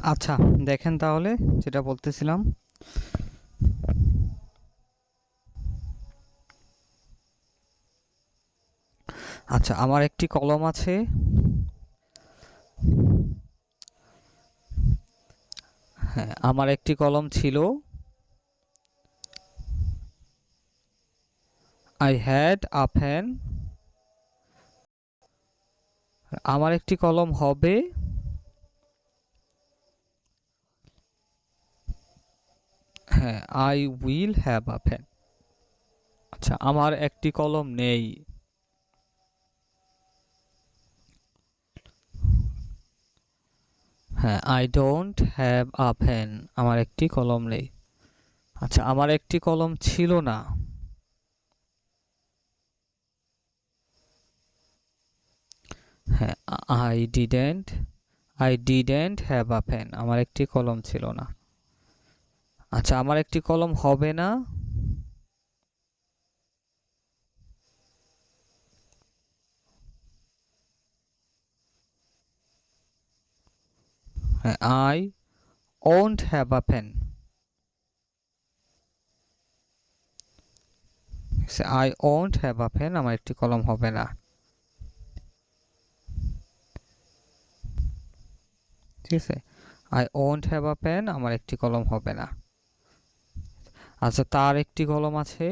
আচ্ছা, দেখেন তাহলে যেটা বলতেছিলাম। আচ্ছা, আমার একটি কলম আছে। হ্যাঁ, আমার একটি কলম ছিল। I had a pen. আমার একটি কলম হবে। হ্যাঁ, I will have a pen. আচ্ছা, আমার একটি কলম নেই। হ্যাঁ, I don't have a pen. আমার একটি কলম নেই। আচ্ছা, আমার একটি কলম ছিল না। হ্যাঁ, I didn't have a pen. আমার একটি কলম ছিল না। আচ্ছা, আমার একটি কলম হবে না। হ্যাঁ, I won't have a pen. I won't have a pen. আমার একটি কলম হবে না। ঠিক আছে? I won't have a pen. আমার একটি কলম হবে না। আচ্ছা, তার একটি কলম আছে।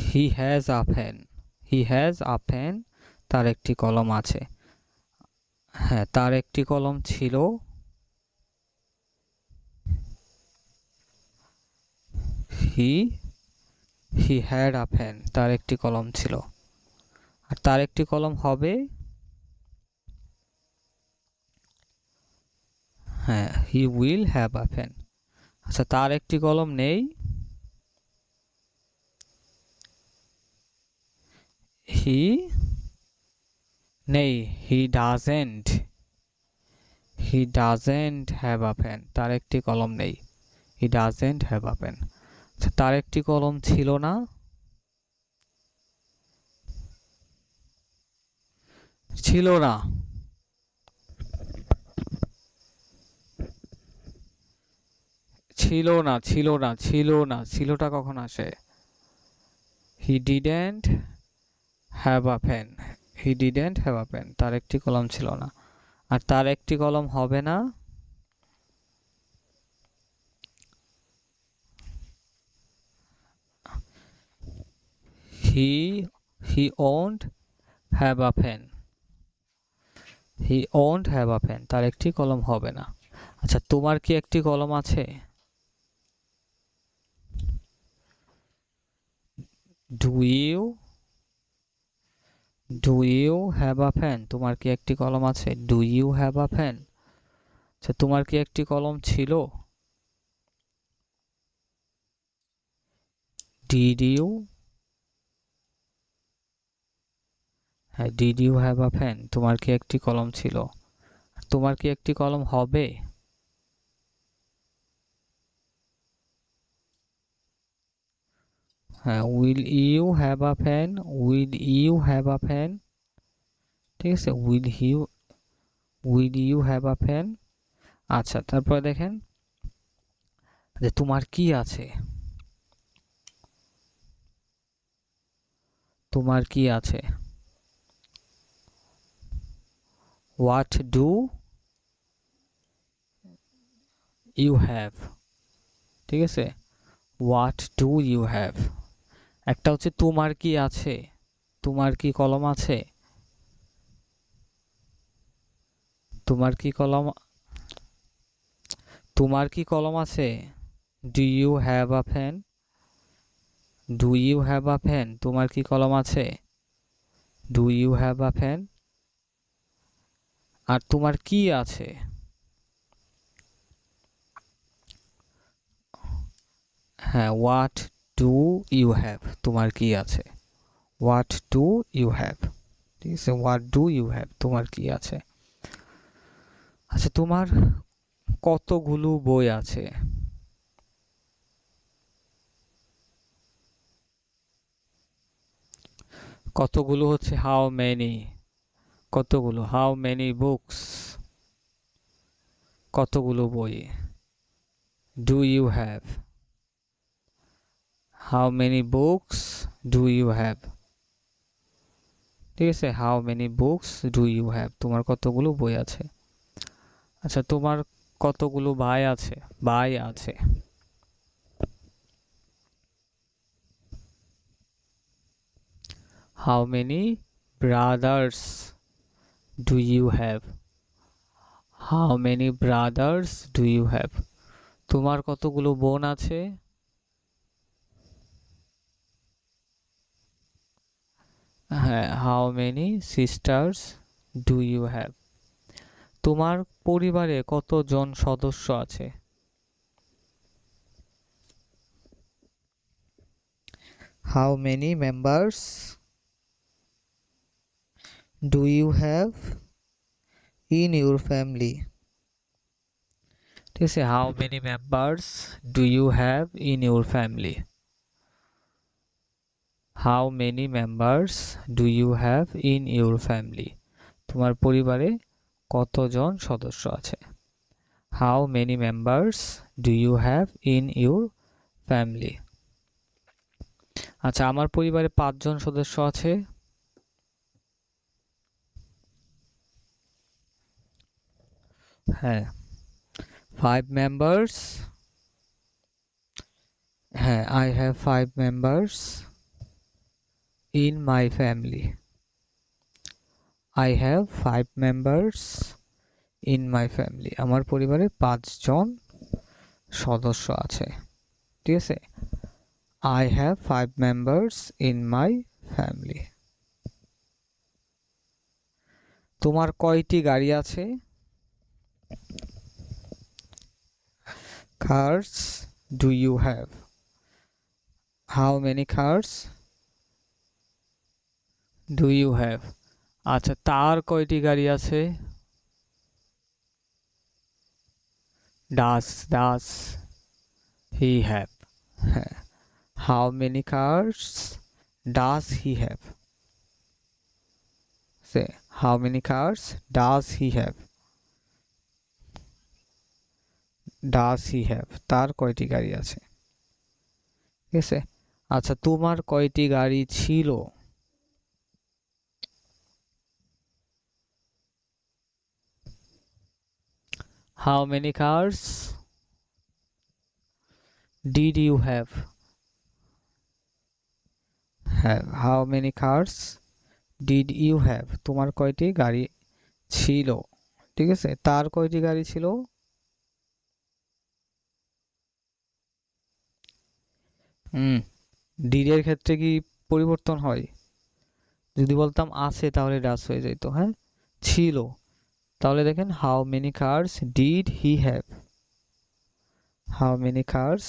He has a pen. He has a pen. তার একটি কলম আছে। হ্যাঁ, তার একটি কলম ছিল। He he had a pen. তার একটি কলম ছিল। আর তার একটি কলম হবে। হ্যাঁ, he will have a pen. আচ্ছা, তার একটি কলম নেই। He নেই। He doesn't have a pen. তার একটি কলম নেই। He doesn't have a pen. আচ্ছা, তার একটি কলম ছিল না। ছিল না। ছিলটা কখন আসে? He didn't have a pen. He didn't have a pen. তার একটি কলম ছিল না। আর তার একটি কলম হবে না। He he won't have a pen. He won't have a pen. তার একটি কলম হবে না। আচ্ছা, তোমার কি একটি কলম আছে? Do you Do you have a pen? তোমার কি একটি কলম আছে? Do you have a pen? আচ্ছা, তোমার কি একটি কলম ছিল? Did you? হ্যাঁ, Did you have a pen? তোমার কি একটি কলম ছিল? তোমার কি একটি কলম হবে? হ্যাঁ, Will you have a pen? Will you have a pen? ঠিক আছে? Will you have a pen? আচ্ছা, তারপরে দেখেন যে তোমার কি আছে? তোমার কি আছে? What do you have? ঠিক আছে? What do you have? একটা হচ্ছে তোমার কি আছে? তোমার কি কলম আছে? তোমার কি কলম তোমার কি কলম আছে? Do you have a pen? Do you have a pen? তোমার কি কলম আছে? Do you have a pen? আর তোমার কি আছে? হ্যাঁ, what do you have? তোমার কি আছে? What do you have? ঠিক আছে? What do you have? তোমার কি আছে? আচ্ছা, তোমার কতগুলো বই আছে? কতগুলো হচ্ছে how many? কতগুলো, হাউ মেনি বুকস, কতগুলো বই। Do you have, how many books do you have, ঠিক আছে, how many books do you have, তোমার কতগুলো বই আছে। আচ্ছা, তোমার কতগুলো ভাই আছে, ভাই আছে। How many brothers do you have, how many brothers do you have, তোমার কতগুলো বোন আছে। হ্যাঁ, how many sisters do you have, তোমার পরিবারে কতজন সদস্য আছে। How many members do you have in your family, ঠিক আছে, how many members do you have in your family, how many members do you have in your family, তোমার পরিবারে কতজন সদস্য আছে। How many members do you have in your family. আচ্ছা, আমার পরিবারে 5 জন সদস্য আছে। হ্যাঁ, 5 মেম্বার্স, হ্যাঁ, I have 5 members in my family, I have 5 members in my family, আমার পরিবারে 5 জন সদস্য আছে, ঠিক আছে, I have 5 members in my family. তোমার কয়টি গাড়ি আছে। Cars do you have, how many cars do you have, আচ্ছা, তার কয়টি গাড়ি আছে। ডাস হি হ্যাভ, হ্যাঁ, how many cars does he have, সে how many cars does he have, does he have, তার কয়টি গাড়ি আছে, ঠিক আছে। আচ্ছা, তোমার কয়টি গাড়ি ছিল। How many cars did you have, হ্যাঁ, how many cars did you have, তোমার কয়টি গাড়ি ছিল, ঠিক আছে, তার কয়টি গাড়ি ছিল। হুম, ডিড এর ক্ষেত্রে কি পরিবর্তন হয়। যদি বলতাম আছে তাহলে ডাস হয়ে যেত, হ্যাঁ, ছিল, তাহলে দেখেন how many cars did he have, how many cars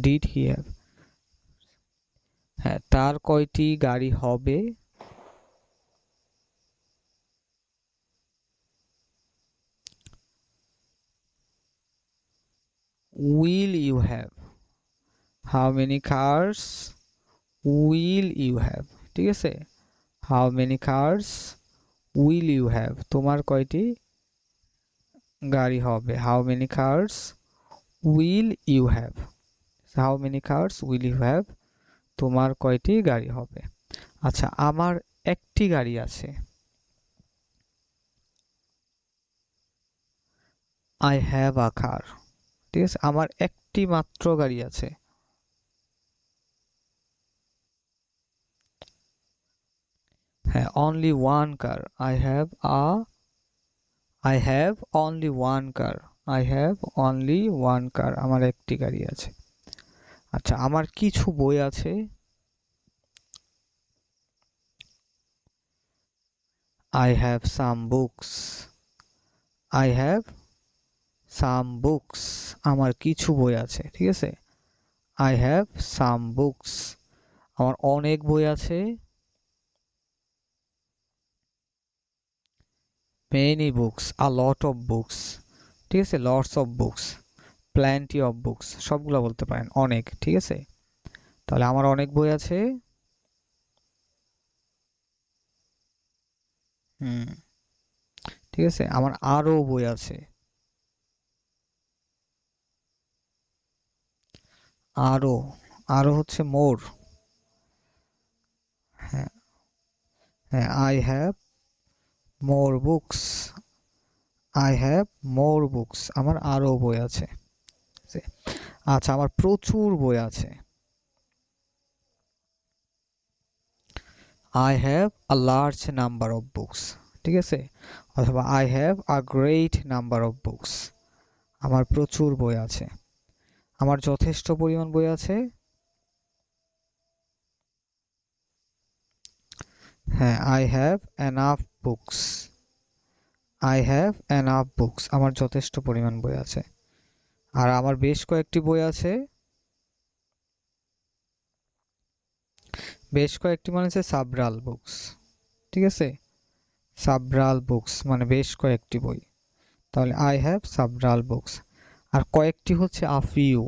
did he have, হ্যাঁ, তার কয়টি গাড়ি হবে। Will you have, how many cars will you have, ঠিক আছে, how many cars will you have, তোমার কয়টি গাড়ি হবে। How many cars will you have, how many cars will you have, তোমার কয়টি গাড়ি হবে। আচ্ছা, আমার একটি গাড়ি আছে। আই হ্যাভ আ কার, ঠিক আছে, আমার একটি মাত্র গাড়ি আছে। হ্যাঁ, only one car, I have only one car, I have only one car, আমার একটি গাড়ি আছে। আচ্ছা, আমার কিছু বই আছে। I have some books, I have some books, আমার কিছু বই আছে, ঠিক আছে, আই হ্যাভ সাম বুকস, আমার অনেক বই আছে। Many books, a lot of books, ঠিক আছে, lots of books, plenty of books, সবগুলো বলতে পারেন, অনেক, ঠিক আছে, তাহলে আমার অনেক বই আছে। হুম, ঠিক আছে। আমার আরো বই আছে। আরো, আরো হচ্ছে মোর। হ্যাঁ, হ্যাঁ, I have more books. I have more books. আমার আরো বই আছে। আচ্ছা, আমার প্রচুর বই আছে। I have a large number of books. ঠিক আছে, অথবা I have a great number of books. আমার প্রচুর বই আছে। আমার যথেষ্ট পরিমাণ বই আছে। হ্যাঁ, I have enough books. I have enough books. আমার যথেষ্ট পরিমাণ বই আছে। আর আমার বেশ কয়েকটি বই আছে। বেশ কয়েকটি মানে হচ্ছে সাবরাল বুকস। ঠিক আছে, সাবরাল বুকস মানে বেশ কয়েকটি বই। তাহলে আই হ্যাভ সাবরাল বুকস। আর কয়েকটি হচ্ছে আফিউ।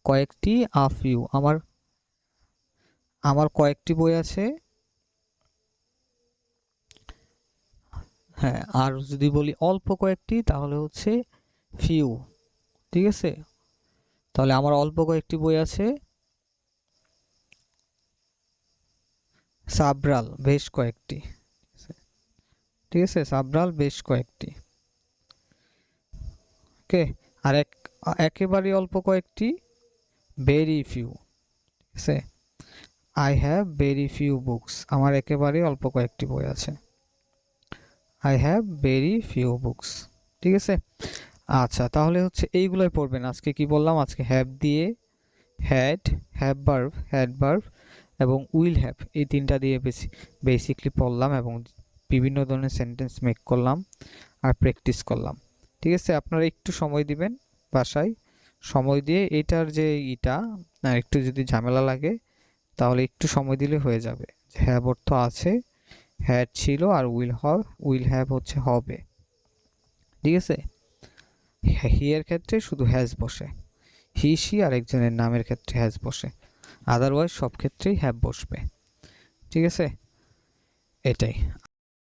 কয়েকটি আফিউ আমার, আমার কয়েকটি বই আছে। হ্যাঁ, আর যদি বলি অল্প কয়েকটি তাহলে হচ্ছে ফিউ। ঠিক আছে, তাহলে আমার অল্প কয়েকটি বই আছে। সাবরাল বেশ কয়েকটি। ঠিক আছে, সাবরাল বেশ কয়েকটি। ওকে। আর একেবারে অল্প কয়েকটি ভেরি ফিউ। ঠিক আছে, I have very few books. আমার একেবারে অল্প কয়েকটি বই আছে। I have very few books. ঠিক আছে। আচ্ছা, তাহলে হচ্ছে এইগুলাই পড়বেন। আজকে কি বললাম? আজকে হ্যাভ দিয়ে হ্যাড, হ্যাড ভার্ব এবং উইল হ্যাভ, এই তিনটা দিয়ে বেসিকলি পড়লাম এবং বিভিন্ন ধরনের সেন্টেন্স মেক করলাম আর প্র্যাকটিস করলাম। ঠিক আছে, আপনারা একটু সময় দিবেন বাসায়। সময় দিয়ে এটার যে একটু যদি ঝামেলা লাগে তাহলে একটু সময় দিলে হয়ে যাবে। হ্যাভ অর্থ আছে, হ্যাড ছিল, আর উইল হ্যাভ হচ্ছে হবে। ঠিক আছে, হি এর ক্ষেত্রে শুধু হ্যাজ বসে। হি সি আরেকজনের নামের ক্ষেত্রে হ্যাজ বসে, আদারওয়াইজ সব ক্ষেত্রেই হ্যাভ বসবে। ঠিক আছে, এটাই।